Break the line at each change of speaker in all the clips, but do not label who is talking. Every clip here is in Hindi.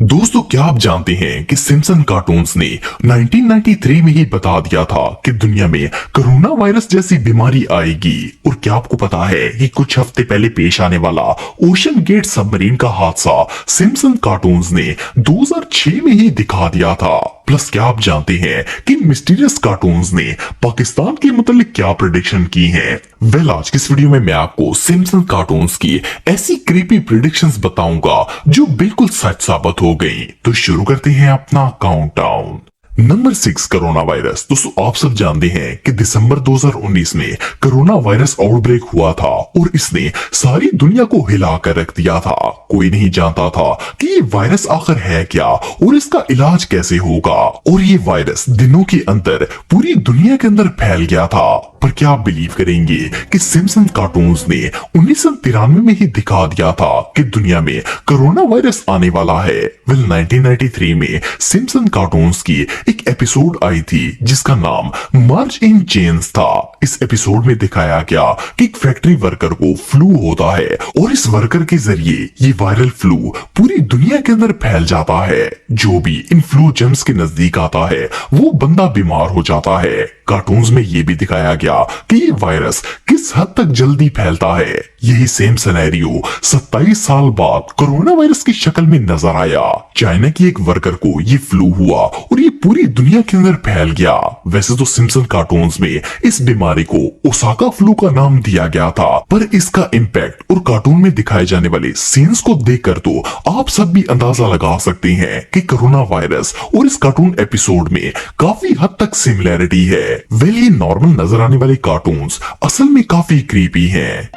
दोस्तों, क्या आप जानते हैं कि सिम्पसन कार्टून्स ने 1993 में ही बता दिया था कि दुनिया में कोरोना वायरस जैसी बीमारी आएगी। और क्या आपको पता है कि कुछ हफ्ते पहले पेश आने वाला ओशन गेट सबमरीन का हादसा सिम्पसन कार्टून्स ने 2006 में ही दिखा दिया था। प्लस क्या आप जानते हैं कि मिस्टीरियस कार्टून्स ने पाकिस्तान के मुतालिक क्या प्रेडिक्शन की हैं? वेल, आज की इस वीडियो में मैं आपको सिम्पसन कार्टून्स की ऐसी क्रीपी प्रेडिक्शंस बताऊंगा जो बिल्कुल सच साबित हो गई। तो शुरू करते हैं अपना काउंटडाउन। Number 6, corona virus. दोस्तों, आप सब जानते हैं कि दिसंबर 2019 में कोरोना वायरस आउटब्रेक हुआ था और इसने सारी दुनिया को हिला कर रख दिया था। कोई नहीं जानता था कि ये वायरस आखिर है क्या और इसका इलाज कैसे होगा। और ये वायरस दिनों के अंदर पूरी दुनिया के अंदर फैल गया था। पर क्या आप बिलीव करेंगे कि सिम्पसन कार्टून्स ने 1993 में ही दिखा दिया था कि दुनिया में कोरोना वायरस आने वाला है। वेल, 1993 में सिम्पसन कार्टून्स की एक एपिसोड आई थी जिसका नाम मार्च इन चेन्स था। इस एपिसोड में दिखाया गया कि एक फैक्ट्री वर्कर को फ्लू होता है और इस वर्कर के जरिए ये वायरल फ्लू पूरी दुनिया के अंदर फैल जाता है। जो भी इन फ्लू जम्स के नजदीक आता है वो बंदा बीमार हो जाता है। कार्टून्स में ये भी दिखाया गया कि ये वायरस किस हद तक जल्दी फैलता है। यही सेम सिनेरियो 27 साल बाद कोरोना वायरस की शक्ल में नजर आया। चाइना की एक वर्कर को ये फ्लू हुआ और ये पूरी दुनिया के अंदर फैल गया। वैसे तो सिम्पसन कार्टून्स में इस बीमारी को ओसाका फ्लू का नाम दिया गया था, पर इसका इम्पैक्ट और कार्टून में दिखाए जाने वाले सीन्स को देखकर तो आप सब भी अंदाजा लगा सकते हैं कि कोरोना वायरस और इस कार्टून एपिसोड में काफी हद तक सिमिलैरिटी है। वेल, ये नॉर्मल नजर आने वाले कार्टून्स असल में काफी क्रीपी हैं।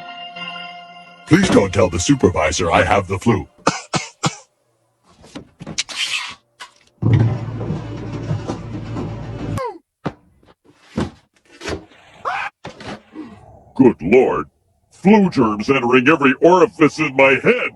Please don't tell the supervisor I have the flu. Good Lord. Flu germs entering every orifice in my head.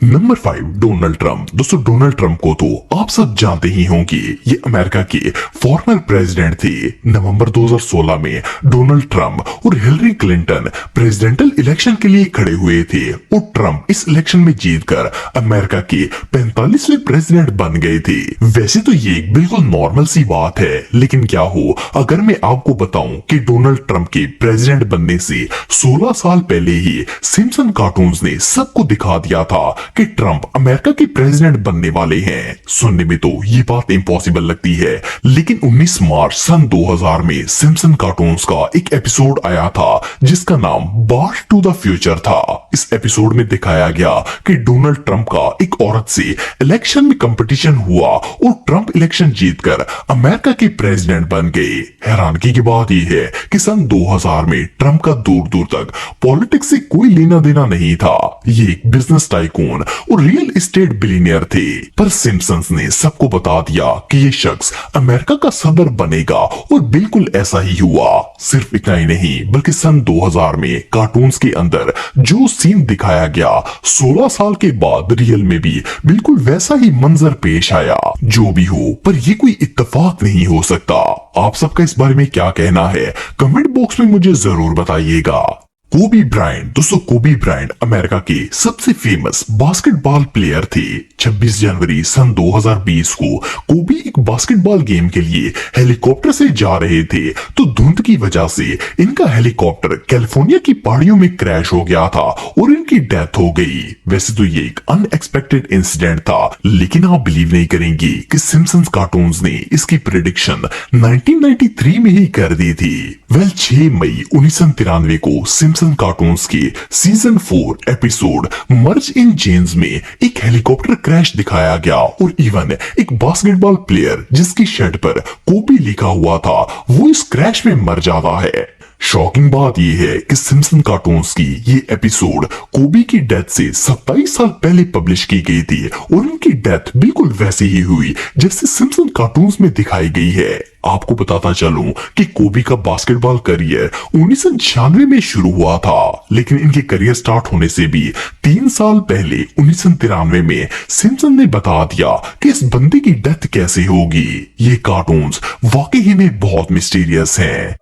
Number 5, Donald Trump. दोस्तों, डोनाल्ड ट्रंप को तो आप सब जानते ही होंगे। ये अमेरिका के फॉर्मर प्रेसिडेंट थे। नवंबर 2016 में डोनाल्ड ट्रंप और हिलरी क्लिंटन प्रेसिडेंशियल इलेक्शन के लिए खड़े हुए थे और ट्रंप इस इलेक्शन में जीतकर अमेरिका के 45वें प्रेसिडेंट बन गए थे। वैसे तो ये एक बिल्कुल नॉर्मल सी बात है, लेकिन क्या हो अगर मैं आपको बताऊं कि डोनाल्ड ट्रंप के प्रेसिडेंट बनने से 16 साल पहले ही सिम्पसन कार्टून्स ने सबको दिखा दिया था कि ट्रंप अमेरिका के प्रेसिडेंट बनने वाले हैं। सुनने में तो ये बात इम्पॉसिबल लगती है, लेकिन 19 मार्च सन 2000 में सिम्पसन कार्टून्स का एक एपिसोड आया था जिसका नाम बैक टू द फ्यूचर था। इस एपिसोड में दिखाया गया कि डोनाल्ड ट्रंप का एक औरत से इलेक्शन में कंपटीशन हुआ और ट्रंप इलेक्शन जीतकर अमेरिका के प्रेसिडेंट बन गए। हैरानगी की बात यह है कि सन 2000 में ट्रंप का दूर दूर तक पॉलिटिक्स से कोई लेना देना नहीं था। ये एक बिजनेस टाइकून और रियल एस्टेट बिलियनियर थे। पर सिम्पसन्स ने सबको बता दिया कि ये शख्स अमेरिका का सदर बनेगा और बिल्कुल ऐसा ही हुआ। सिर्फ इतना ही नहीं बल्कि सन 2000 में कार्टून्स के अंदर जो सीन दिखाया गया 16 साल के बाद रियल में भी बिल्कुल वैसा ही मंजर पेश आया। जो भी हो, पर ये कोई इत्तेफाक नहीं हो सकता। आप सबका इस बारे में क्या कहना है कमेंट बॉक्स में मुझे जरूर बताइएगा। कोबी ब्रायंट। दोस्तों, कोबी ब्रायंट अमेरिका के सबसे फेमस बास्केटबॉल प्लेयर थे। 26 जनवरी सन 2020 को कोबी एक बास्केटबॉल गेम के लिए हेलीकॉप्टर से जा रहे थे तो धुंध की वजह से इनका हेलीकॉप्टर कैलिफोर्निया की पहाड़ियों में क्रैश हो गया था और इनकी डेथ हो गई। वैसे तो ये एक अनएक्सपेक्टेड इंसिडेंट था, लेकिन आप बिलीव नहीं करेंगे कि सिम्पसन्स कार्टून्स ने इसकी प्रेडिक्शन 1993 में ही कर दी थी। वेल, 6 मई 1993 को सिम्पसन कार्टून्स की season 4 episode merge in chains में एक हेलीकॉप्टर क्रैश दिखाया गया और इवन एक बास्केटबॉल प्लेयर जिसकी शर्ट पर कोबी लिखा हुआ था वो इस क्रैश में मर जाता है। शॉकिंग बात यह है कि सिम्पसन कार्टून्स की ये एपिसोड कोबी की डेथ से 27 साल पहले पब्लिश की गई थी और उनकी डेथ बिल्कुल वैसे ही हुई जैसे सिम्पसन कार्टून्स में दिखाई गई है। आपको बताता चलूं कि कोबी का बास्केटबॉल करियर 1996 में शुरू हुआ था, लेकिन इनके करियर स्टार्ट होने से भी 3 साल पहले 1993 में सिम्पसन ने बता दिया कि इस बंदे की डेथ कैसे होगी। ये कार्टून्स वाकई में बहुत मिस्टीरियस हैं।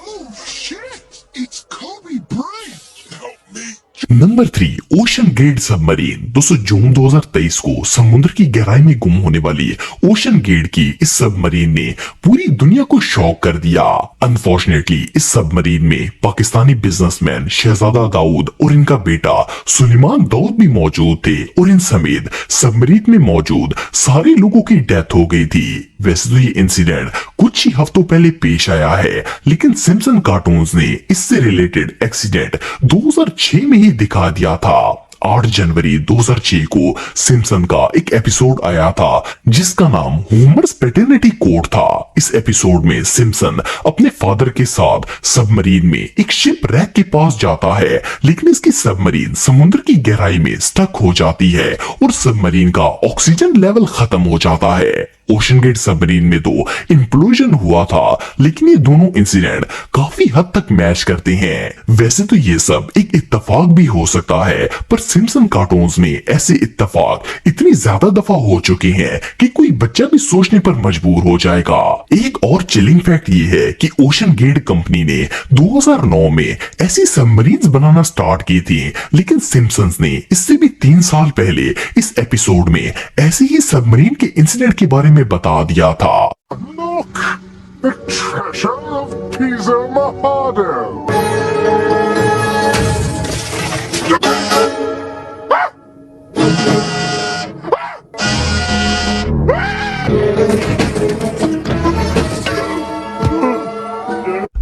Oh shit! It's Kobe Bryant.
Number 3, OceanGate submarine. दोस्तों जून 2023 को समुद्र की गहराई में गुम होने वाली ओशन गेट की इस सबमरीन ने पूरी दुनिया को शॉक कर दिया। अनफॉर्चुनेटली इस सबमरीन में पाकिस्तानी बिजनेसमैन शहजादा दाऊद और इनका बेटा सुलेमान दाऊद भी मौजूद थे और इन समेत सबमरीन में मौजूद सारे लोगों की डेथ हो गई थी। वैसे तो ये इंसिडेंट कुछ ही हफ्तों पहले पेश आया है, लेकिन सिम्पसन कार्टून्स ने इससे रिलेटेड एक्सीडेंट 2006 में ही दिखा दिया था। 8 जनवरी 2006 को सिम्पसन का एक एपिसोड आया था जिसका नाम होमर्स पैटर्निटी कोड था। इस एपिसोड में सिम्पसन अपने फादर के साथ सबमरीन में एक शिप रैक के पास जाता है, लेकिन इसकी सबमरीन समुद्र की गहराई में स्टक हो जाती है और सबमरीन का ऑक्सीजन लेवल खत्म हो जाता है। ओशन गेट सबमरीन में तो इंप्लोजन हुआ था, लेकिन ये दोनों इंसिडेंट काफी हद तक मैच करते हैं। वैसे तो ये सब एक इत्तेफाक भी हो सकता है, पर सिम्पसन कार्टून्स में ऐसे इत्तेफाक इतनी ज्यादा दफा हो चुके हैं कि कोई बच्चा भी सोचने पर मजबूर हो जाएगा। एक और चिलिंग फैक्ट ये है कि ओशन गेट कंपनी ने 2009 में ऐसी सबमरीन्स बनाना स्टार्ट की थी, लेकिन सिम्पसन्स ने इससे भी 3 साल पहले इस एपिसोड में ऐसी ही सबमरीन के इंसिडेंट के बारे में बता दिया था।
Look! The treasure of Pisa Mahado!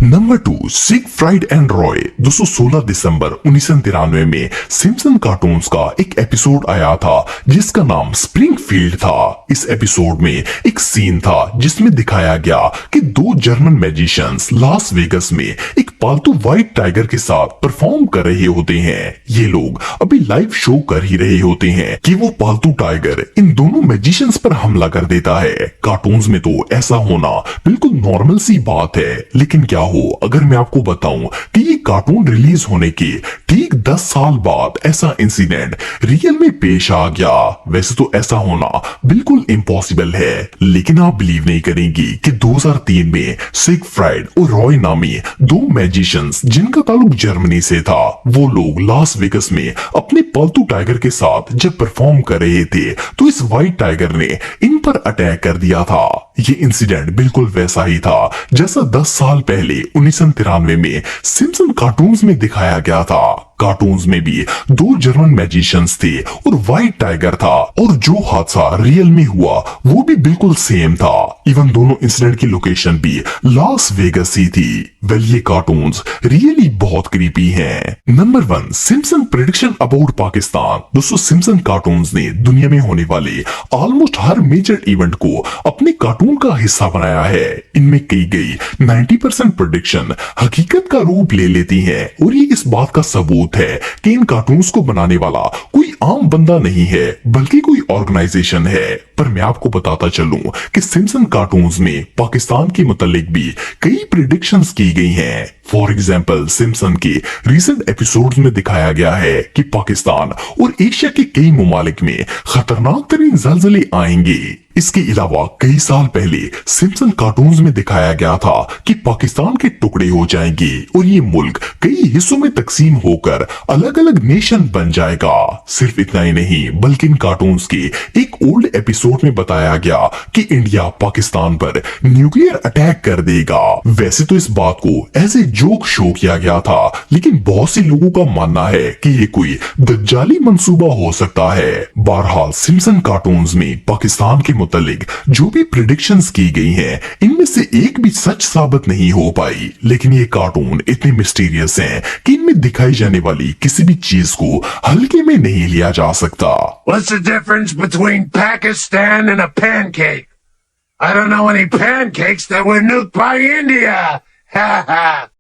Number 2, Siegfried and Roy. 16 दिसंबर 1993 में सिम्पसन कार्टून्स का एक एपिसोड आया था जिसका नाम स्प्रिंगफील्ड था। इस एपिसोड में एक सीन था जिसमें दिखाया गया कि 2 जर्मन मैजिशियंस लास वेगस में एक पालतू व्हाइट टाइगर के साथ परफॉर्म कर रहे होते हैं। ये लोग अभी लाइव शो कर ही रहे होते हैं कि वो पालतू टाइगर इन दोनों मैजिशियंस पर हमला कर देता है। कार्टून्स में तो ऐसा होना बिल्कुल नॉर्मल सी बात है, लेकिन क्या हो अगर मैं आपको बताऊं कि ये कार्टून रिलीज होने के ठीक 10 साल बाद ऐसा इंसिडेंट रियल में पेश आ गया। वैसे तो ऐसा होना बिल्कुल इम्पॉसिबल है, लेकिन आप बिलीव नहीं करेंगी कि 2003 में सिगफ्राइड और रॉय नामी 2 मैजिशियंस जिनका ताल्लुक जर्मनी से था, वो लोग लास वेगस में अपने पालतू टाइगर के साथ जब परफॉर्म कर रहे थे तो इस व्हाइट टाइगर ने इन पर अटैक कर दिया था। ये इंसिडेंट बिल्कुल वैसा ही था जैसा 10 साल पहले 1993 में सिम्पसन कार्टून्स में दिखाया गया था। कार्टून्स में भी 2 जर्मन मैजिशियंस थे और व्हाइट टाइगर था, और जो हादसा रियल में हुआ वो भी बिल्कुल सेम था। इवन दोनों इंसिडेंट की लोकेशन भी लास वेगस ही थी। वेल ये कार्टून्स रियली बहुत क्रीपी हैं। Number 1, Simpson prediction about Pakistan. दोस्तों सिम्पसन कार्टून्स ने दुनिया में होने वाले ऑलमोस्ट हर मेजर इवेंट को अपने कार्टून का हिस्सा बनाया है। इनमें की गई 90% प्रेडिक्शन हकीकत का रूप ले लेती हैं, और ये इस बात का सबूत है कि इन कार्टून्स को बनाने वाला कोई आम बंदा नहीं है, बल्कि कोई ऑर्गेनाइजेशन है। पर मैं आपको बताता चलूं कि सिम्पसन कार्टून्स में पाकिस्तान के मुतालिक भी कई प्रेडिक्शंस की गई हैं। फॉर एग्जाम्पल सिम्पसन के रिसेंट एपिसोड्स में दिखाया गया है कि पाकिस्तान और एशिया के कई ममालिक में खतरनाक तरीन ज़लज़ले आएंगे। इसके अलावा कई साल पहले सिम्पसन कार्टून्स में दिखाया गया था कि पाकिस्तान के टुकड़े हो जाएंगे और ये मुल्क कई हिस्सों में तकसीम होकर अलग अलग नेशन बन जाएगा। सिर्फ इतना ही नहीं, बल्कि इन कार्टून्स के एक ओल्ड एपिसोड में बताया गया कि इंडिया पाकिस्तान पर न्यूक्लियर अटैक कर देगा। वैसे तो इस बात को एज ए जोक शो किया गया था, लेकिन बहुत से लोगों का मानना है कि ये कोई दज्जाली मंसूबा हो सकता है। बहरहाल सिम्पसन कार्टून्स में पाकिस्तान के मुतालिक जो भी प्रेडिक्शंस की गई हैं, इनमें से एक भी सच साबित नहीं हो पाई। लेकिन ये कार्टून इतने मिस्टीरियस हैं कि इनमें दिखाई जाने वाली किसी भी चीज को हल्के में नहीं लिया जा सकता।
What's the difference between Pakistan and a pancake? I don't know any pancakes that were nuked by India. Ha ha.